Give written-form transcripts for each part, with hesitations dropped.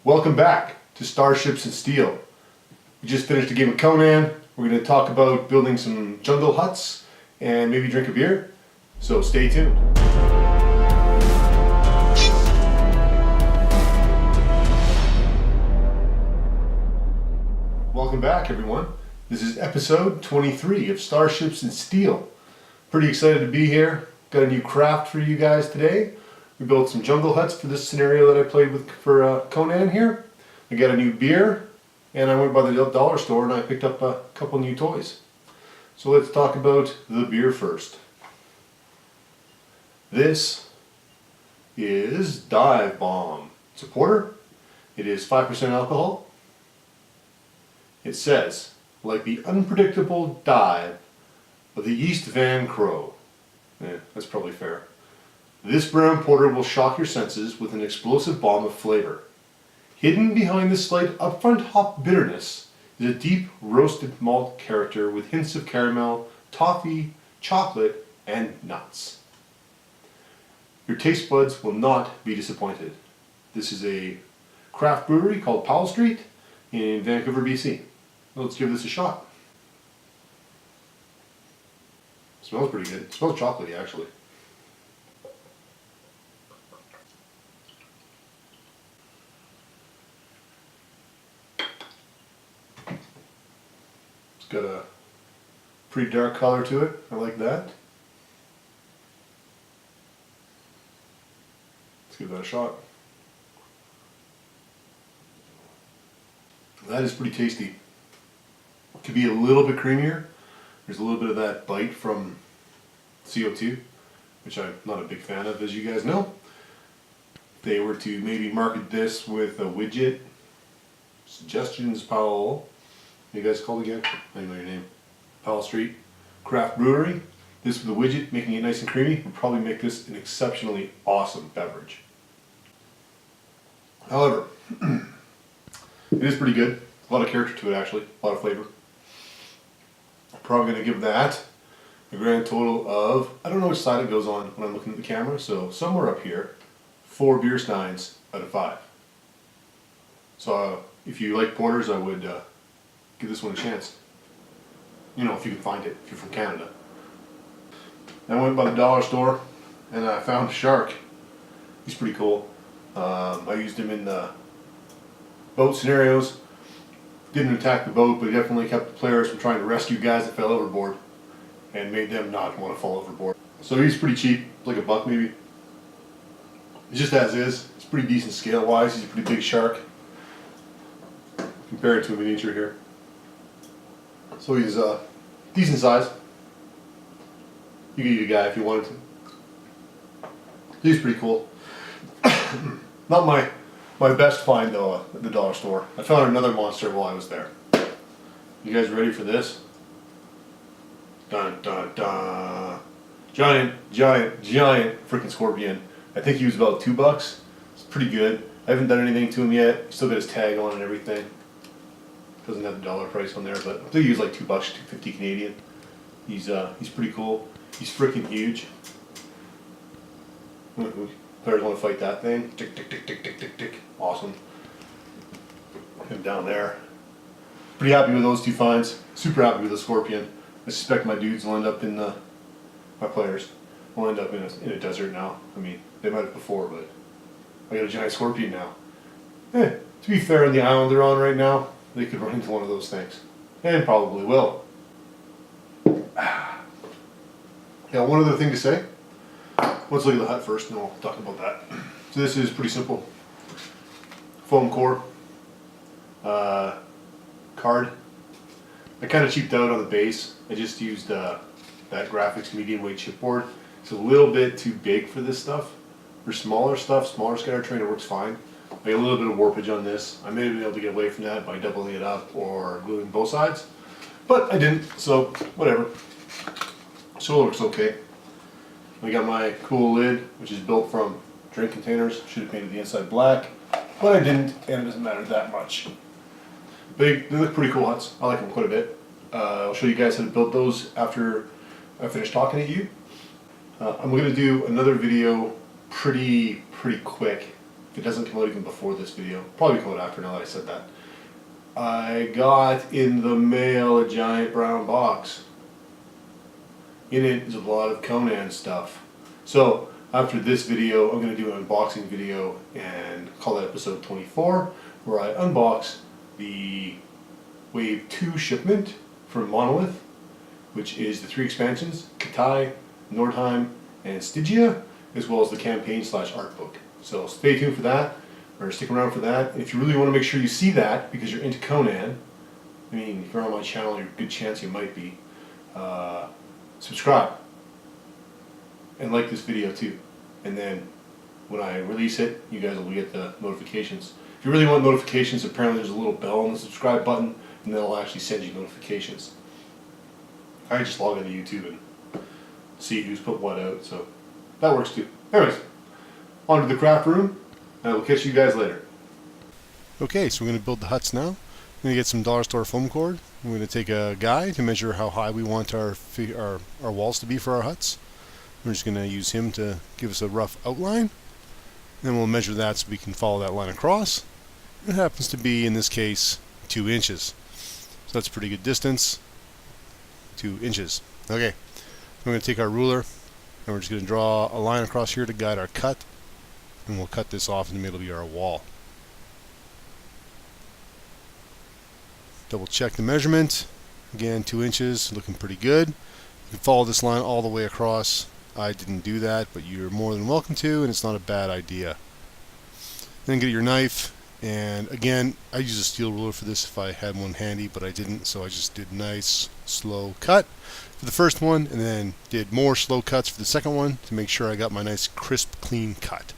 Welcome back to Starships Steel. We just finished a game of Conan. We're going to talk about building some jungle huts and maybe drink a beer. So stay tuned. Welcome back, everyone. This is episode 23 of Starships Steel. Pretty excited to be here. Got a new craft for you guys today. We built some jungle huts for this scenario that I played with for Conan here. I got a new beer, and I went by the dollar store and I picked up a couple new toys. So let's talk about the beer first. This is Dive Bomb. It's a porter. It is 5% alcohol. It says, like the unpredictable dive of the East Van Crow. Yeah, that's probably fair. This brown porter will shock your senses with an explosive bomb of flavor. Hidden behind the slight upfront hop bitterness is a deep roasted malt character with hints of caramel, toffee, chocolate, and nuts. Your taste buds will not be disappointed. This is a craft brewery called Powell Street in Vancouver, BC. Let's give this a shot. It smells pretty good. It smells chocolatey, actually. It's got a pretty dark color to it. I like that. Let's give that a shot. That is pretty tasty. It could be a little bit creamier. There's a little bit of that bite from CO2, which I'm not a big fan of, as you guys know. If they were to maybe market this with a widget, suggestions, Powell, you guys called again? I don't know your name. Powell Street Craft Brewery. This with a widget, making it nice and creamy, would probably make this an exceptionally awesome beverage. However, it is pretty good. A lot of character to it, actually. A lot of flavor. I'm probably going to give that a grand total of, I don't know which side it goes on when I'm looking at the camera, so somewhere up here, 4 beer steins out of 5. So if you like porters, I would give this one a chance. You know, if you can find it, if you're from Canada. I went by the dollar store and I found a shark. He's pretty cool. I used him in the boat scenarios. Didn't attack the boat, but he definitely kept the players from trying to rescue guys that fell overboard and made them not want to fall overboard. So he's pretty cheap, like $1 maybe. It's just as is. It's pretty decent scale wise. He's a pretty big shark compared to a miniature here. So he's decent size. You could eat a guy if you wanted to. He's pretty cool. Not my best find though at the dollar store. I found another monster while I was there. You guys ready for this? Dun dun dun. Giant freaking scorpion. I think he was about $2. It's pretty good. I haven't done anything to him yet. He's still got his tag on and everything. Doesn't have the dollar price on there, but I think he was like $2, $2.50 Canadian. He's pretty cool. He's freaking huge. Players want to fight that thing. Tick, tick, tick, tick, tick, tick, tick. Awesome. Him down there. Pretty happy with those 2 finds. Super happy with the scorpion. I suspect my dudes will end up in my players will end up in a desert now. I mean, they might have before, but I got a giant scorpion now. To be fair, on the island they're on right now, they could run into one of those things. And probably will. Yeah, one other thing to say. Let's look at the hut first and then we'll talk about that. So this is pretty simple. Foam core. Card. I kind of cheaped out on the base. I just used that graphics medium weight chipboard. It's a little bit too big for this stuff. For smaller stuff, smaller Skytrain, it works fine. I got a little bit of warpage on this. I may have been able to get away from that by doubling it up or gluing both sides. But I didn't, so whatever. So it looks okay. I got my cool lid, which is built from drink containers. Should have painted the inside black, but I didn't, and it doesn't matter that much. They look pretty cool huts. I like them quite a bit. I'll show you guys how to build those after I finish talking to you. I'm going to do another video pretty quick if it doesn't come out even before this video, probably come out after now that I said that, I got in the mail a giant brown box. In it is a lot of Conan stuff. So after this video, I'm going to do an unboxing video and call that episode 24, where I unbox the Wave 2 shipment from Monolith, which is the 3 expansions, Katai, Nordheim, and Stygia, as well as the campaign/art book. So stay tuned for that, or stick around for that. And if you really want to make sure you see that, because you're into Conan, I mean, if you're on my channel, there's a good chance you might be, subscribe. And like this video too. And then when I release it, you guys will get the notifications. If you really want notifications, apparently there's a little bell on the subscribe button, and they'll actually send you notifications. I just log into YouTube and see who's put what out, so that works too. Anyways, on to the craft room, and I will catch you guys later. Okay, so we're going to build the huts now. I'm going to get some dollar store foam cord. I'm going to take a guide to measure how high we want our walls to be for our huts. We're just going to use him to give us a rough outline. Then we'll measure that so we can follow that line across. It happens to be, in this case, 2 inches. So that's a pretty good distance. 2 inches. Okay, we're going to take our ruler and we're just going to draw a line across here to guide our cut. And we'll cut this off in the middle of our wall. Double check the measurement. Again, 2 inches, looking pretty good. You can follow this line all the way across. I didn't do that, but you're more than welcome to, and it's not a bad idea. Then get your knife, and again, I use a steel ruler for this if I had one handy, but I didn't, so I just did nice, slow cut for the first one, and then did more slow cuts for the second one to make sure I got my nice, crisp, clean cut.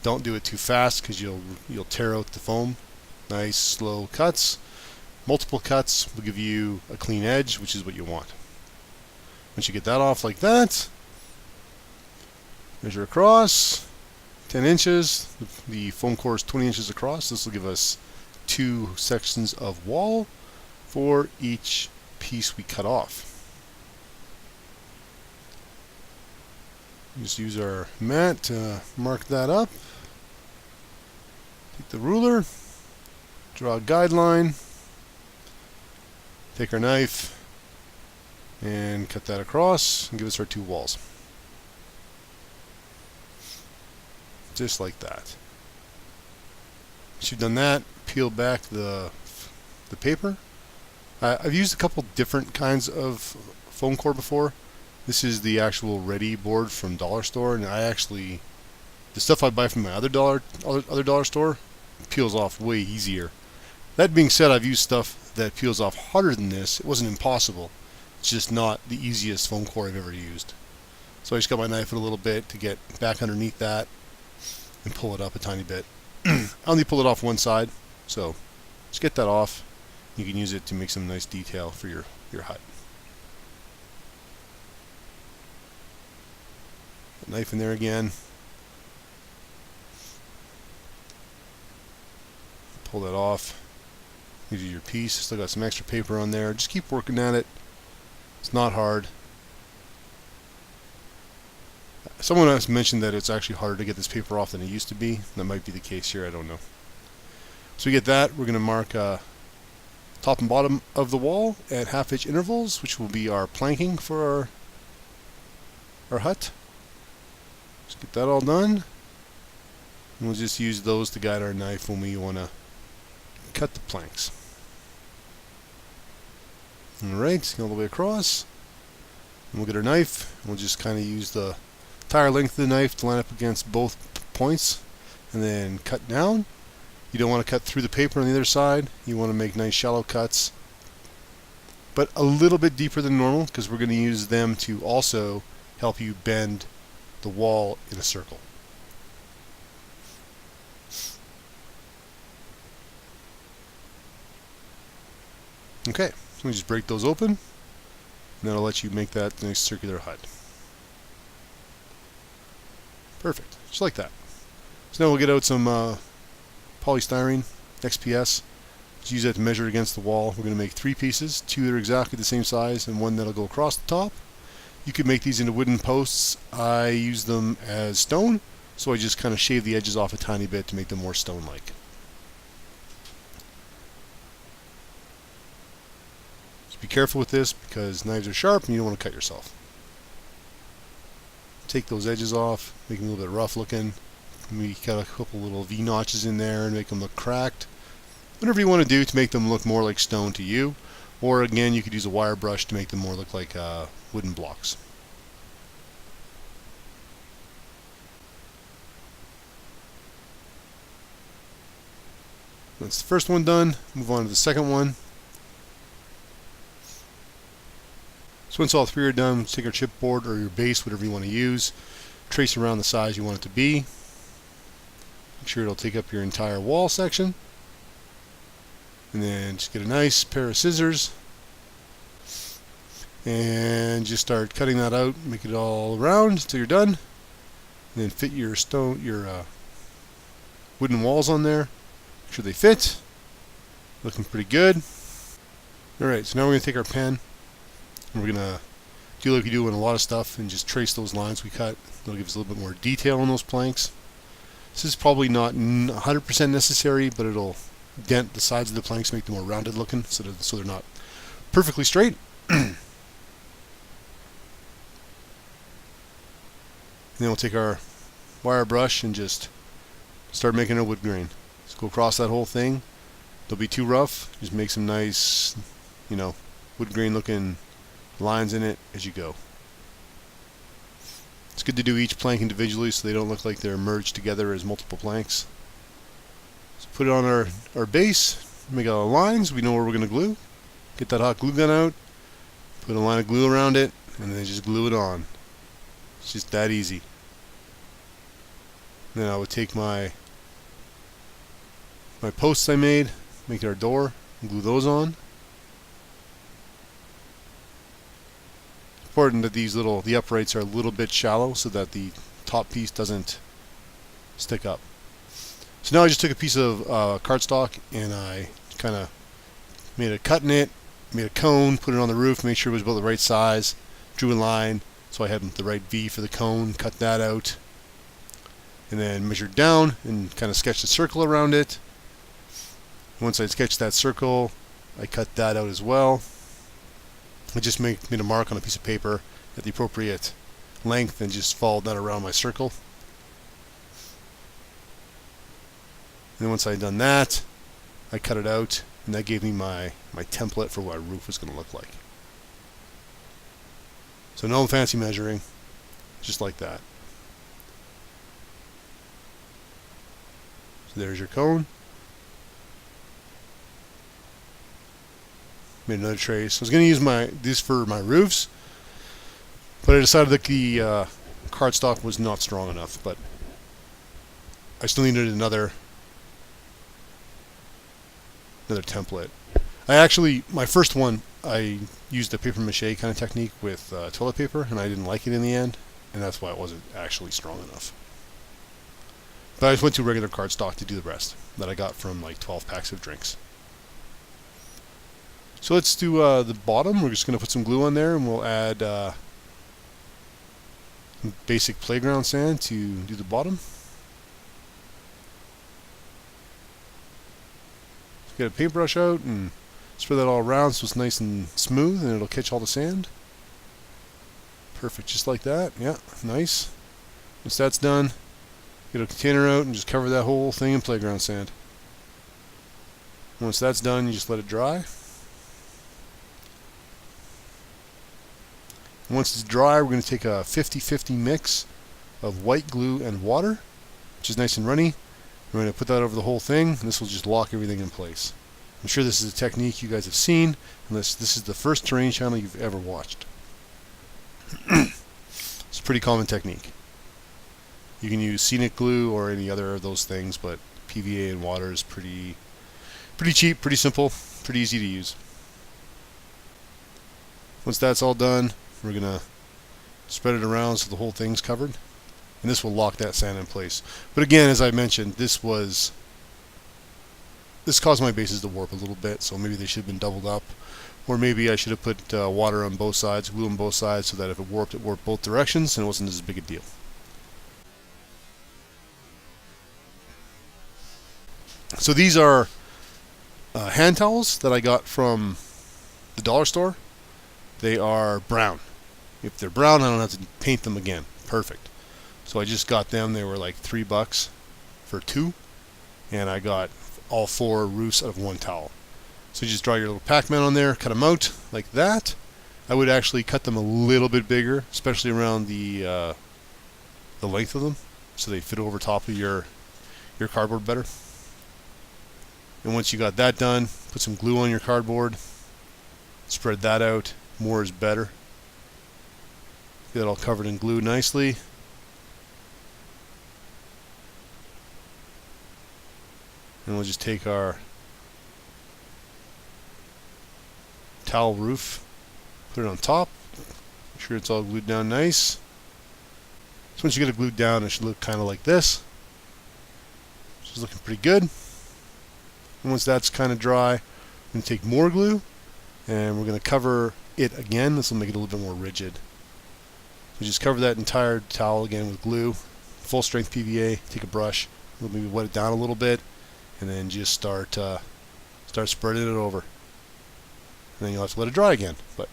Don't do it too fast because you'll tear out the foam. Nice, slow cuts. Multiple cuts will give you a clean edge, which is what you want. Once you get that off like that, measure across, 10 inches. The foam core is 20 inches across. This will give us 2 sections of wall for each piece we cut off. Just use our mat to mark that up. Take the ruler, draw a guideline, take our knife, and cut that across and give us our 2 walls. Just like that. Once you've done that, peel back the paper. I've used a couple different kinds of foam core before. This is the actual ready board from Dollar Store, and the stuff I buy from my other dollar store peels off way easier. That being said, I've used stuff that peels off harder than this. It wasn't impossible. It's just not the easiest foam core I've ever used. So I just got my knife in a little bit to get back underneath that and pull it up a tiny bit. I only pull it off one side, so just get that off. You can use it to make some nice detail for your hut. Knife in there again. Pull that off. These are your piece. Still got some extra paper on there. Just keep working at it. It's not hard. Someone else mentioned that it's actually harder to get this paper off than it used to be. That might be the case here. I don't know. So we get that. We're going to mark top and bottom of the wall at 1/2 inch intervals, which will be our planking for our hut. Just get that all done. And we'll just use those to guide our knife when we want to cut the planks. Alright, all the way across. And we'll get our knife, and we'll just kind of use the entire length of the knife to line up against both points, and then cut down. You don't want to cut through the paper on the other side. You want to make nice shallow cuts, but a little bit deeper than normal, because we're going to use them to also help you bend the wall in a circle. Okay, so we just break those open, and that'll let you make that nice circular hut. Perfect, just like that. So now we'll get out some polystyrene, XPS. Just use that to measure against the wall. We're going to make 3 pieces, 2 that are exactly the same size, and 1 that'll go across the top. You could make these into wooden posts. I use them as stone, so I just kind of shave the edges off a tiny bit to make them more stone-like. Just be careful with this because knives are sharp and you don't want to cut yourself. Take those edges off, make them a little bit rough looking. Maybe cut a couple little V-notches in there and make them look cracked. Whatever you want to do to make them look more like stone to you. Or again, you could use a wire brush to make them more look like wooden blocks. That's the first one done. Move on to the second one. So once all three are done, take our chipboard or your base, whatever you want to use, trace around the size you want it to be. Make sure it'll take up your entire wall section. And then just get a nice pair of scissors and just start cutting that out. Make it all around until you're done. And then fit your wooden walls on there. Make sure they fit. Looking pretty good. Alright, so now we're going to take our pen and we're going to do like we do in a lot of stuff and just trace those lines we cut. That'll give us a little bit more detail on those planks. This is probably not 100% necessary, but it'll dent the sides of the planks, make them more rounded looking so they're not perfectly straight. And then we'll take our wire brush and just start making a wood grain. Just go across that whole thing. Don't be too rough. Just make some nice, wood grain looking lines in it as you go. It's good to do each plank individually so they don't look like they're merged together as multiple planks. So put it on our base, make all the lines. We know where we're going to glue. Get that hot glue gun out, put a line of glue around it, and then just glue it on. It's just that easy. Then I would take my posts I made, make our door, and glue those on. Important that the uprights are a little bit shallow so that the top piece doesn't stick up. So now I just took a piece of cardstock and I kind of made a cut in it, made a cone, put it on the roof, made sure it was about the right size, drew a line so I had the right V for the cone, cut that out, and then measured down and kind of sketched a circle around it. Once I sketched that circle, I cut that out as well. I just made a mark on a piece of paper at the appropriate length and just followed that around my circle. And then once I had done that, I cut it out, and that gave me my template for what our roof was going to look like. So no fancy measuring, just like that. So there's your cone. Made another trace. I was going to use these for my roofs, but I decided that the cardstock was not strong enough, but I still needed another template. My first one, I used a paper mache kind of technique with toilet paper, and I didn't like it in the end, and that's why it wasn't actually strong enough. But I just went to regular cardstock to do the rest that I got from like 12 packs of drinks. So let's do the bottom. We're just going to put some glue on there, and we'll add basic playground sand to do the bottom. Get a paintbrush out and spread that all around so it's nice and smooth and it'll catch all the sand. Perfect, just like that. Yeah, nice. Once that's done, get a container out and just cover that whole thing in playground sand. Once that's done, you just let it dry. Once it's dry, we're going to take a 50-50 mix of white glue and water, which is nice and runny. We're going to put that over the whole thing, and this will just lock everything in place. I'm sure this is a technique you guys have seen, unless this is the first terrain channel you've ever watched. It's a pretty common technique. You can use scenic glue or any other of those things, but PVA and water is pretty cheap, pretty simple, pretty easy to use. Once that's all done, we're going to spread it around so the whole thing's covered. And this will lock that sand in place. But again, as I mentioned, this caused my bases to warp a little bit, so maybe they should have been doubled up. Or maybe I should have put water on both sides, glue on both sides, so that if it warped both directions and it wasn't as big a deal. So these are hand towels that I got from the dollar store. They are brown. If they're brown, I don't have to paint them again. Perfect. So I just got them. They were like $3 for 2, and I got all 4 roofs out of 1 towel. So you just draw your little Pac-Man on there, cut them out like that. I would actually cut them a little bit bigger, especially around the length of them, so they fit over top of your cardboard better. And once you got that done, put some glue on your cardboard, spread that out. More is better. Get it all covered in glue nicely. And we'll just take our towel roof, put it on top, make sure it's all glued down nice. So once you get it glued down, it should look kind of like this. Which is looking pretty good. And once that's kind of dry, I'm going to take more glue and we're going to cover it again. This will make it a little bit more rigid. So just cover that entire towel again with glue, full strength PVA. Take a brush, maybe wet it down a little bit, and then just start spreading it over. And then you'll have to let it dry again. But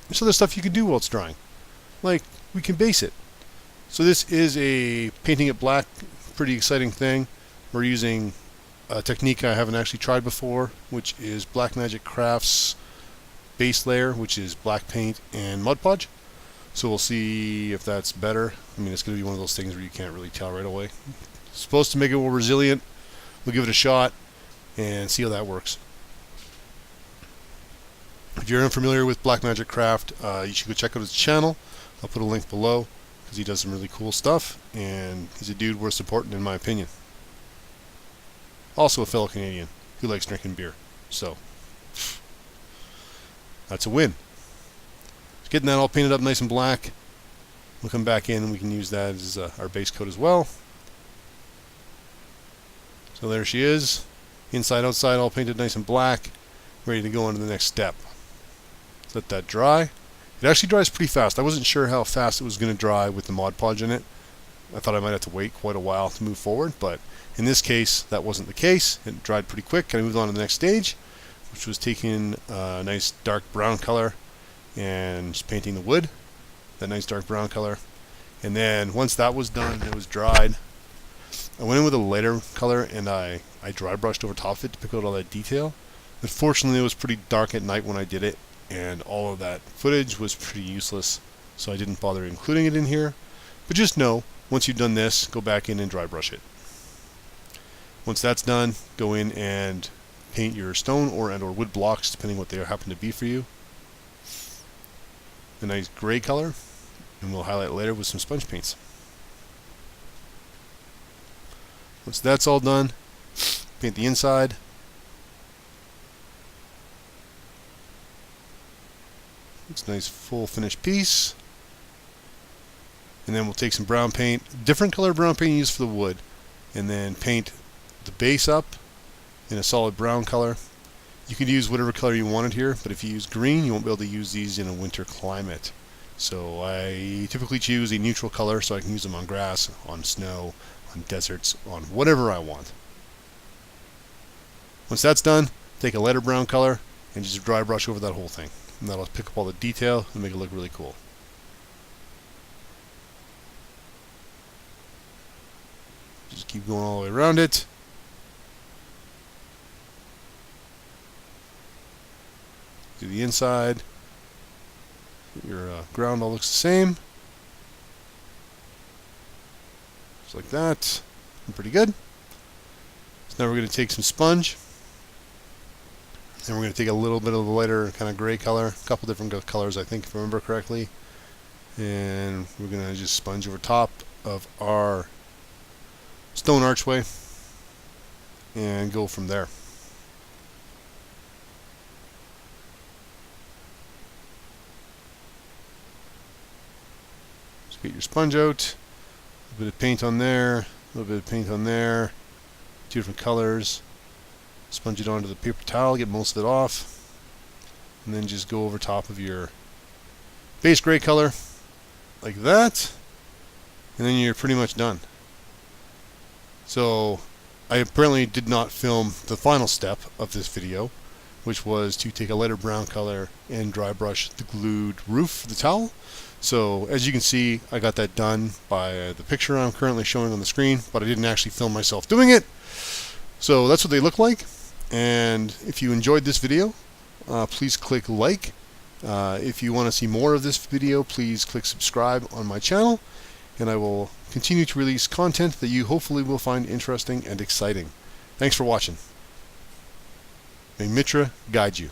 there's other stuff you can do while it's drying. Like, we can base it. So this is a painting it black, pretty exciting thing. We're using a technique I haven't actually tried before, which is Black Magic Crafts base layer, which is black paint and Mod Podge. So we'll see if that's better. I mean, it's going to be one of those things where you can't really tell right away. It's supposed to make it more resilient. We'll give it a shot and see how that works. If you're unfamiliar with Black Magic Craft, you should go check out his channel. I'll put a link below because he does some really cool stuff, and he's a dude worth supporting in my opinion. Also a fellow Canadian who likes drinking beer. So, that's a win. Getting that all painted up nice and black. We'll come back in and we can use that as our base coat as well. So there she is. Inside, outside, all painted nice and black. Ready to go on to the next step. Let that dry. It actually dries pretty fast. I wasn't sure how fast it was going to dry with the Mod Podge in it. I thought I might have to wait quite a while to move forward, but in this case, that wasn't the case. It dried pretty quick. I moved on to the next stage, which was taking a nice dark brown color and just painting the wood, that nice dark brown color. And then once that was done, it was dried, I went in with a lighter color and I dry brushed over top of it to pick out all that detail. Unfortunately, it was pretty dark at night when I did it, and all of that footage was pretty useless, so I didn't bother including it in here. But just know, once you've done this, go back in and dry brush it. Once that's done, go in and paint your stone or wood blocks, depending what they happen to be for you, a nice gray color, and we'll highlight later with some sponge paints. Once that's all done, paint the inside. It's a nice full finished piece. And then we'll take some brown paint, different color brown paint used for the wood, and then paint the base up in a solid brown color. You could use whatever color you wanted here, but if you use green, you won't be able to use these in a winter climate. So I typically choose a neutral color so I can use them on grass, on snow, on deserts, on whatever I want. Once that's done, take a lighter brown color and just dry brush over that whole thing. And that'll pick up all the detail and make it look really cool. Just keep going all the way around it. Do the inside. Your ground all looks the same. Just like that. Pretty good. So now we're going to take some sponge. And we're going to take a little bit of the lighter kind of gray color. A couple different colors, I think, if I remember correctly. And we're going to just sponge over top of our stone archway. And go from there. Get your sponge out, a bit of paint on there, a little bit of paint on there, 2 different colors, sponge it onto the paper towel, get most of it off, and then just go over top of your base gray color, like that, and then you're pretty much done. So, I apparently did not film the final step of this video, which was to take a lighter brown color and dry brush the glued roof of the towel. So as you can see, I got that done by the picture I'm currently showing on the screen, but I didn't actually film myself doing it. So that's what they look like. And if you enjoyed this video, please click like. If you want to see more of this video, please click subscribe on my channel, and I will continue to release content that you hopefully will find interesting and exciting. Thanks for watching. May Mitra guide you.